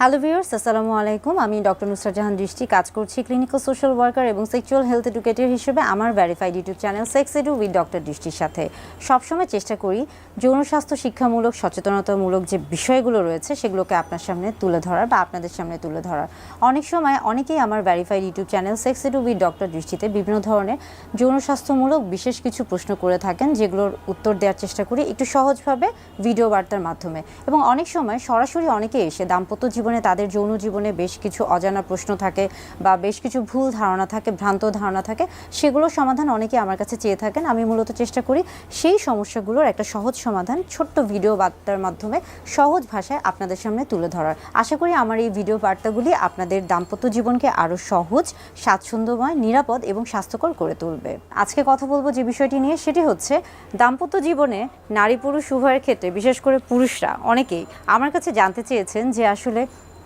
Hello viewers, আসসালামু আলাইকুম। আমি ডক্টর নুসরাত জাহান দৃষ্টি কাজ করছি ক্লিনিক্যাল সোশ্যাল ওয়ার্কার এবং সেক্সুয়াল হেলথ এডুকেটর হিসেবে আমার verified YouTube channel sex edu with doctor দৃষ্টির সাথে সবসময় চেষ্টা করি যৌন স্বাস্থ্য শিক্ষামূলক সচেতনতামূলক যে বিষয়গুলো রয়েছে সেগুলোকে আপনার সামনে তুলে ধরার বা আপনাদের সামনে তুলে ধরার। অনেক সময় অনেকেই আমার verified YouTube channel sex edu with doctor দৃষ্টিতে বিভিন্ন ধরনের যৌন স্বাস্থ্যমূলক বিশেষ কিছু প্রশ্ন করে থাকেন, যেগুলোর উত্তর দেওয়ার চেষ্টা করি একটু সহজভাবে ভিডিও বার্তার মাধ্যমে। এবং অনেক সময় সরাসরি অনেকে এসে দাম্পত্য জীবনে তাদের যৌন জীবনে বেশ কিছু অজানা প্রশ্ন থাকে বা বেশ কিছু ভুল ধারণা থাকে, ভ্রান্ত ধারণা থাকে, সেগুলোর সমাধান অনেকে আমার কাছে চেয়ে থাকেন। আমি মূলত চেষ্টা করি সেই সমস্যাগুলোর একটা সহজ সমাধান ছোট্ট ভিডিও বার্তার মাধ্যমে সহজ ভাষায় আপনাদের সামনে তুলে ধরার। আশা করি আমার এই ভিডিও বার্তাগুলি আপনাদের দাম্পত্য জীবনকে আরও সহজ, স্বাচ্ছন্দ্যময়, নিরাপদ এবং স্বাস্থ্যকর করে তুলবে। আজকে কথা বলবো যে বিষয়টি নিয়ে, সেটি হচ্ছে দাম্পত্য জীবনে নারী পুরুষ উভয়ের ক্ষেত্রে, বিশেষ করে পুরুষরা অনেকেই আমার কাছে জানতে চেয়েছেন যে আসলে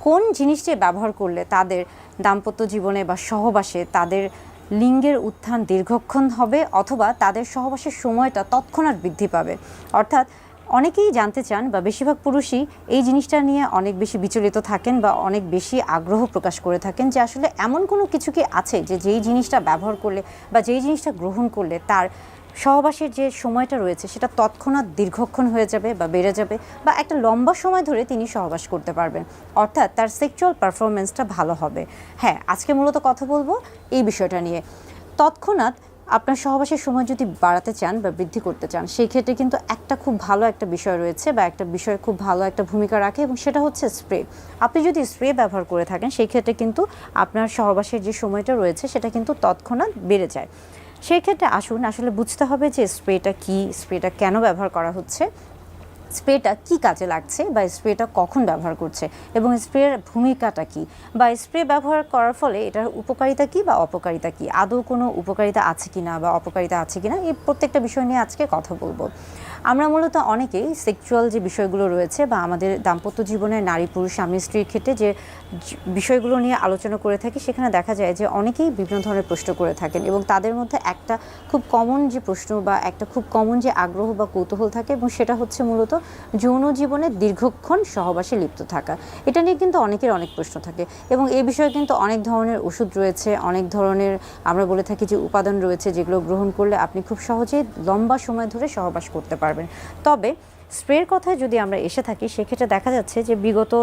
কোন জিনিসটি ব্যবহার করলে তাদের দাম্পত্য জীবনে বা সহবাসে তাদের লিঙ্গের উত্থান দীর্ঘক্ষণ হবে অথবা তাদের সহবাসের সময়টা তৎক্ষণাৎ বৃদ্ধি পাবে। অর্থাৎ অনেকেই জানতে চান বা বেশিরভাগ পুরুষই এই জিনিসটা নিয়ে অনেক বেশি বিচলিত থাকেন বা অনেক বেশি আগ্রহ প্রকাশ করে থাকেন যে আসলে এমন কোনো কিছু কি আছে যে যেই জিনিসটা ব্যবহার করলে বা যেই জিনিসটা গ্রহণ করলে তার সহবাসের যে সময়টা রয়েছে সেটা তৎক্ষণাৎ দীর্ঘক্ষণ হয়ে যাবে বা বেড়ে যাবে বা একটা লম্বা সময় ধরে তিনি সহবাস করতে পারবেন, অর্থাৎ তার সেক্সুয়াল পারফরমেন্সটা ভালো হবে। হ্যাঁ, আজকে মূলত কথা বলবো এই বিষয়টা নিয়ে। তৎক্ষণাৎ আপনার সহবাসের সময় যদি বাড়াতে চান বা বৃদ্ধি করতে চান, সেই ক্ষেত্রে কিন্তু একটা খুব ভালো একটা বিষয় রয়েছে বা একটা বিষয় খুব ভালো একটা ভূমিকা রাখে, এবং সেটা হচ্ছে স্প্রে। আপনি যদি স্প্রে ব্যবহার করে থাকেন সেই ক্ষেত্রে কিন্তু আপনার সহবাসের যে সময়টা রয়েছে সেটা কিন্তু তৎক্ষণাৎ বেড়ে যায়। সেই ক্ষেত্রে আসুন আসলে বুঝতে হবে যে স্প্রেটা কী, স্প্রেটা কেন ব্যবহার করা হচ্ছে, স্প্রেটা কী কাজে লাগছে বা স্প্রেটা কখন ব্যবহার করছে এবং স্প্রের ভূমিকাটা কী, বা স্প্রে ব্যবহার করার ফলে এটার উপকারিতা কী বা অপকারিতা কী, আদৌ কোনো উপকারিতা আছে কি না বা অপকারিতা আছে কি না, এই প্রত্যেকটা বিষয় নিয়ে আজকে কথা বলবো। আমরা মূলত অনেকেই সেক্সুয়াল যে বিষয়গুলো রয়েছে বা আমাদের দাম্পত্য জীবনে নারী পুরুষ স্বামী স্ত্রীর ক্ষেত্রে যে বিষয়গুলো নিয়ে আলোচনা করে থাকি, সেখানে দেখা যায় যে অনেকেই বিভিন্ন ধরনের প্রশ্ন করে থাকেন এবং তাদের মধ্যে একটা খুব কমন যে প্রশ্ন বা একটা খুব কমন যে আগ্রহ বা কৌতূহল থাকে, এবং সেটা হচ্ছে মূলত যৌন জীবনে দীর্ঘক্ষণ সহবাসে লিপ্ত থাকা। এটা নিয়ে কিন্তু অনেকের অনেক প্রশ্ন থাকে এবং এই বিষয়ে কিন্তু অনেক ধরনের ওষুধ রয়েছে, অনেক ধরনের আমরা বলে থাকি যে উপাদান রয়েছে, যেগুলো গ্রহণ করলে আপনি খুব সহজেই লম্বা সময় ধরে সহবাস করতে পারবেন। তবে স্প্রের কথায় যদি আমরা এসে থাকি, সেক্ষেত্রে দেখা যাচ্ছে যে বিগত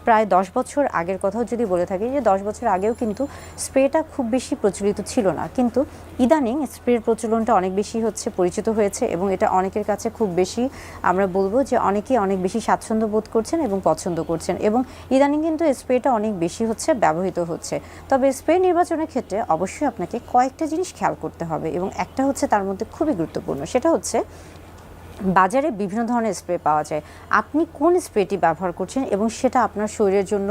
প্রায় 10 বছর আগের কথাও যদি বলে থাকি, যে 10 বছর আগেও কিন্তু স্প্রেটা খুব বেশি প্রচলিত ছিল না, কিন্তু ইদানিং স্প্রের প্রচলনটা অনেক বেশি হচ্ছে, পরিচিত হয়েছে এবং এটা অনেকের কাছে খুব বেশি, আমরা বলবো যে অনেকেই অনেক বেশি স্বাচ্ছন্দ্য বোধ করছেন এবং পছন্দ করছেন, এবং ইদানিং কিন্তু স্প্রেটা অনেক বেশি হচ্ছে, ব্যবহৃত হচ্ছে। তবে স্প্রে নির্বাচনের ক্ষেত্রে অবশ্যই আপনাকে কয়েকটা জিনিস খেয়াল করতে হবে, এবং একটা হচ্ছে তার মধ্যে খুবই গুরুত্বপূর্ণ, সেটা হচ্ছে বাজারে বিভিন্ন ধরনের স্প্রে পাওয়া যায়। আপনি কোন স্প্রেটি ব্যবহার করছেন এবং সেটা আপনার শরীরের জন্য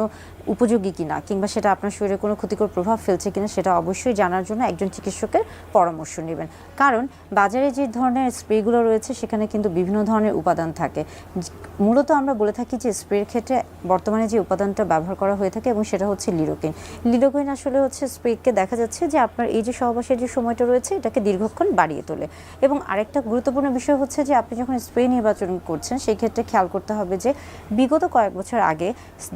উপযোগী কিনা, কিংবা সেটা আপনার শরীরে কোনো ক্ষতিকর প্রভাব ফেলছে কিনা, সেটা অবশ্যই জানার জন্য একজন চিকিৎসকের পরামর্শ নেবেন। কারণ বাজারে যে ধরনের স্প্রেগুলো রয়েছে সেখানে কিন্তু বিভিন্ন ধরনের উপাদান থাকে। মূলত আমরা বলে থাকি যে স্প্রের ক্ষেত্রে বর্তমানে যে উপাদানটা ব্যবহার করা হয়ে থাকে এবং সেটা হচ্ছে লিডোকেইন। লিডোকেইন আসলে হচ্ছে স্প্রেকে দেখা যাচ্ছে যে আপনার এই যে সহবাসের যে সময়টা রয়েছে এটাকে দীর্ঘক্ষণ বাড়িয়ে তোলে। এবং আরেকটা গুরুত্বপূর্ণ বিষয় হচ্ছে যে আপনি যখন স্প্রে নির্বাচন করছেন সেই ক্ষেত্রে খেয়াল করতে হবে যে বিগত কয়েক বছর আগে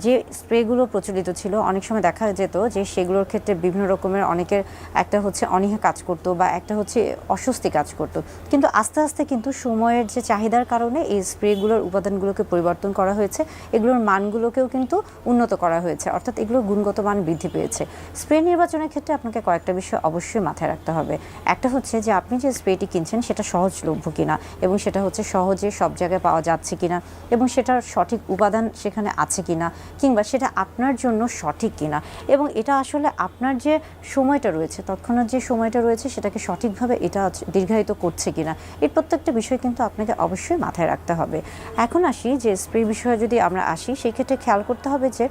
যে স্প্রেগুলো প্রচলিত ছিল, অনেক সময় দেখা যেত যে সেগুলোর ক্ষেত্রে বিভিন্ন রকমের অনেকের একটা হচ্ছে অনীহা কাজ করতো বা একটা হচ্ছে অস্বস্তি কাজ করতো, কিন্তু আস্তে আস্তে কিন্তু সময়ের যে চাহিদার কারণে এই স্প্রেগুলোর উপাদানগুলোকে পরিবর্তন করা হয়েছে, এগুলোর মানগুলোকেও কিন্তু উন্নত করা হয়েছে, অর্থাৎ এগুলোর গুণগত মান বৃদ্ধি পেয়েছে। স্প্রে নির্বাচনের ক্ষেত্রে আপনাকে কয়েকটা বিষয় অবশ্যই মাথায় রাখতে হবে। একটা হচ্ছে যে আপনি যে স্প্রেটি কিনছেন সেটা সহজলভ্য কিনা, এবং সেটা হচ্ছে সহজে সব জায়গায় পাওয়া যাচ্ছে কিনা, এবং সেটার সঠিক উপাদান সেখানে আছে কিনা, কিংবা সেটা আপনার জন্য সঠিক কিনা, এবং এটা আসলে আপনার যে সময়টা রয়েছে, তৎক্ষণাৎ যে সময়টা রয়েছে সেটাকে সঠিকভাবে এটা দীর্ঘায়িত করছে কিনা, এই প্রত্যেকটা বিষয় কিন্তু আপনাকে অবশ্যই মাথায় রাখতে হবে। এখন আসি যে স্প্রে বিষয়ে যদি আমরা আসি, সেই ক্ষেত্রে খেয়াল করতে হবে যে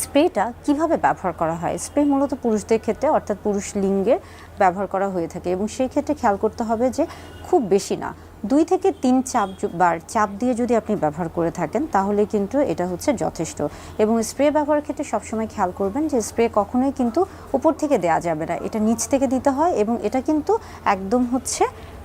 স্প্রেটা কিভাবে ব্যবহার করা হয়। স্প্রে মূলত পুরুষদের ক্ষেত্রে, অর্থাৎ পুরুষ লিঙ্গে ব্যবহার করা হয়ে থাকে, এবং সেই ক্ষেত্রে খেয়াল করতে হবে যে খুব বেশি না, 2 থেকে 3 বার চাপ দিয়ে যদি আপনি ব্যবহার করে থাকেন তাহলে কিন্তু এটা হচ্ছে যথেষ্ট। এবং স্প্রে ব্যবহারের ক্ষেত্রে সবসময় খেয়াল করবেন যে স্প্রে কখনোই কিন্তু উপর থেকে দেওয়া যাবে না, এটা নিচ থেকে দিতে হয়, এবং এটা কিন্তু একদম হচ্ছে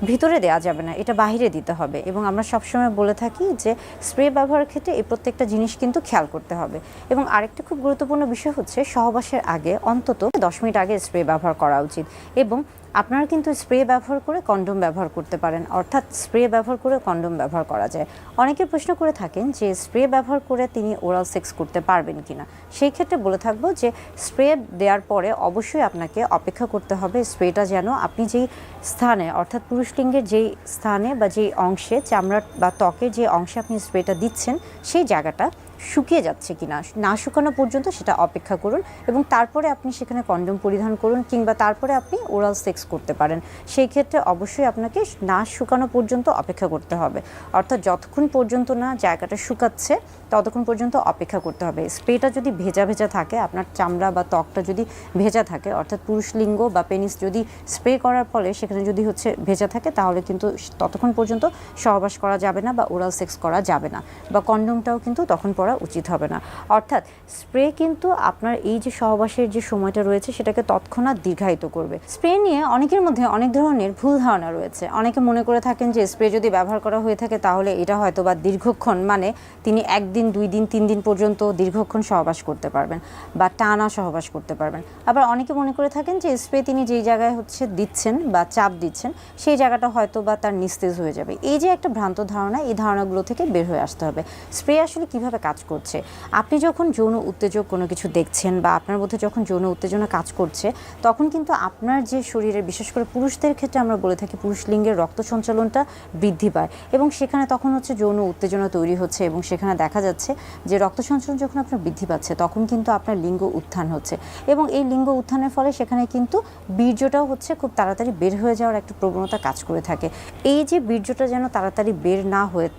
ভিতরে দেওয়া যাবে না, এটা বাইরে দিতে হবে। এবং আমরা সবসময় বলে থাকি যে স্প্রে ব্যবহারের ক্ষেত্রে এই প্রত্যেকটা জিনিস কিন্তু খেয়াল করতে হবে। এবং আরেকটা খুব গুরুত্বপূর্ণ বিষয় হচ্ছে সহবাসের আগে অন্তত 10 মিনিট আগে স্প্রে ব্যবহার করা উচিত। এবং আপনারা কিন্তু স্প্রে ব্যবহার করে কন্ডোম ব্যবহার করতে পারেন, অর্থাৎ স্প্রে ব্যবহার করে কন্ডোম ব্যবহার করা যায়। অনেকে প্রশ্ন করে থাকেন যে স্প্রে ব্যবহার করে তিনি ওরাল সেক্স করতে পারবেন কিনা। সেই ক্ষেত্রে বলে থাকবো যে স্প্রে দেওয়ার পরে অবশ্যই আপনাকে অপেক্ষা করতে হবে স্প্রেটা যেন আপনি যেই স্থানে, অর্থাৎ পুরুষলিঙ্গের যেই স্থানে বা যেই অংশে, চামড়া বা ত্বকের যে অংশে আপনি স্প্রেটা দিচ্ছেন সেই জায়গাটা শুকিয়ে যাচ্ছে কিনা, না শুকানো পর্যন্ত সেটা অপেক্ষা করুন এবং তারপরে আপনি সেখানে কন্ডোম পরিধান করুন, কিংবা তারপরে আপনি ওরাল সেক্স করতে পারেন। সেই ক্ষেত্রে অবশ্যই আপনাকে না শুকানো পর্যন্ত অপেক্ষা করতে হবে, অর্থাৎ যতক্ষণ পর্যন্ত না জায়গাটা শুকাচ্ছে ততক্ষণ পর্যন্ত অপেক্ষা করতে হবে। স্প্রেটা যদি ভেজা ভেজা থাকে, আপনার চামড়া বা ত্বকটা যদি ভেজা থাকে, অর্থাৎ পুরুষলিঙ্গ বা পেনিস যদি স্প্রে করার ফলে সেখানে যদি ভেজা থাকে, তাহলে কিন্তু ততক্ষণ পর্যন্ত সহবাস করা যাবে না বা ওরাল সেক্স করা যাবে না, বা কন্ডোমটাও কিন্তু তখন পরা উচিত হবে না। অর্থাৎ স্প্রে কিন্তু আপনার এই যে সহবাসের যে সময়টা রয়েছে সেটাকে তৎক্ষণাৎ দীর্ঘায়িত করবে। স্প্রে নিয়ে অনেকের মধ্যে অনেক ধরনের ভুল ধারণা রয়েছে। অনেকে মনে করে থাকেন যে স্প্রে যদি ব্যবহার করা হয়ে থাকে তাহলে এটা হয়তো বা দীর্ঘক্ষণ, মানে তিনি 1 দিন 2 দিন 3 দিন পর্যন্ত দীর্ঘক্ষণ সহবাস করতে পারবেন বা টানা সহবাস করতে পারবেন। আবার অনেকে মনে করে থাকেন যে স্প্রে তিনি যেই জায়গায় দিচ্ছেন বা চাপ দিচ্ছেন সেই জায়গাটা হয়তো বা তার নিস্তেজ হয়ে যাবে। এই যে একটা ভ্রান্ত ধারণা, এই ধারণাগুলো থেকে বের হয়ে আসতে হবে। স্প্রে আসলে কিভাবে কাজ করছে, আপনি যখন যৌন উত্তেজক কোনো কিছু দেখছেন বা আপনার মধ্যে যখন যৌন উত্তেজনা কাজ করছে, তখন কিন্তু আপনার যে শরীরে, বিশেষ করে পুরুষদের ক্ষেত্রে আমরা বলে থাকি পুরুষলিঙ্গের রক্ত সঞ্চালনটা বৃদ্ধি পায় এবং সেখানে তখন যৌন উত্তেজনা তৈরি হচ্ছে এবং সেখানে দেখা যাচ্ছে যে রক্ত সঞ্চালন যখন আপনার বৃদ্ধি পাচ্ছে তখন কিন্তু আপনার লিঙ্গ উত্থান হচ্ছে এবং এই লিঙ্গ উত্থানের ফলে সেখানে কিন্তু বীর্যটাও খুব তাড়াতাড়ি বের হয়ে যাওয়ার একটা প্রবণতা কাজ করে থাকে। এই যে বীর্যটা যেন তাড়াতাড়ি বের না হয়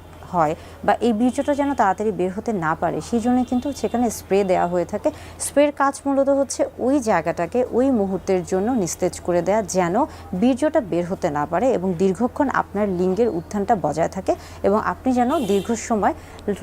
বা এই বীর্যটা যেন তাড়াতাড়ি বের হতে না পারে, সেই জন্য কিন্তু সেখানে স্প্রে দেওয়া হয়ে থাকে। স্প্রের কাজ মূলত ওই জায়গাটাকে ওই মুহূর্তের জন্য নিস্তেজ করে দেয়া, যেন বীর্যটা বের হতে না পারে এবং দীর্ঘক্ষণ আপনার লিঙ্গের উত্থানটা বজায় থাকে এবং আপনি যেন দীর্ঘ সময়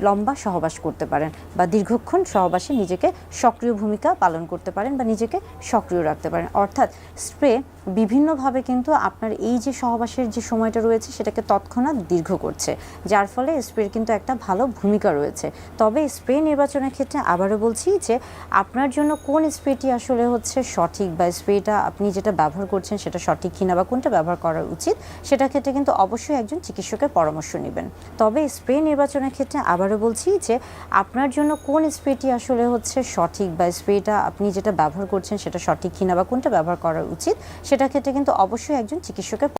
লম্বা সহবাস করতে পারেন বা দীর্ঘক্ষণ সহবাসে নিজেকে সক্রিয় ভূমিকা পালন করতে পারেন বা নিজেকে সক্রিয় রাখতে পারেন। অর্থাৎ স্প্রে বিভিন্নভাবে কিন্তু আপনার এই যে সহবাসের যে সময়টা রয়েছে সেটাকে তৎক্ষণাৎ দীর্ঘ করছে, যার ফলে স্প্রের কিন্তু একটা ভালো ভূমিকা রয়েছে। তবে স্প্রে নির্বাচনের ক্ষেত্রে আবারও বলছি যে আপনার জন্য কোন স্প্রেটি আসলে সঠিক, বা স্প্রেটা আপনি যেটা ব্যবহার করছেন সেটা সঠিক কিনা বা কোনটা ব্যবহার করা উচিত, সেটার ক্ষেত্রে কিন্তু অবশ্যই একজন চিকিৎসকের পরামর্শ নেবেন। তবে স্প্রে নির্বাচনের ক্ষেত্রে আবারও বলছি যে আপনার জন্য কোন স্প্রেটি আসলে সঠিক, বা স্প্রেটা আপনি যেটা ব্যবহার করছেন সেটা সঠিক কিনা বা কোনটা ব্যবহার করা উচিত, সেটার ক্ষেত্রে কিন্তু অবশ্যই একজন চিকিৎসকের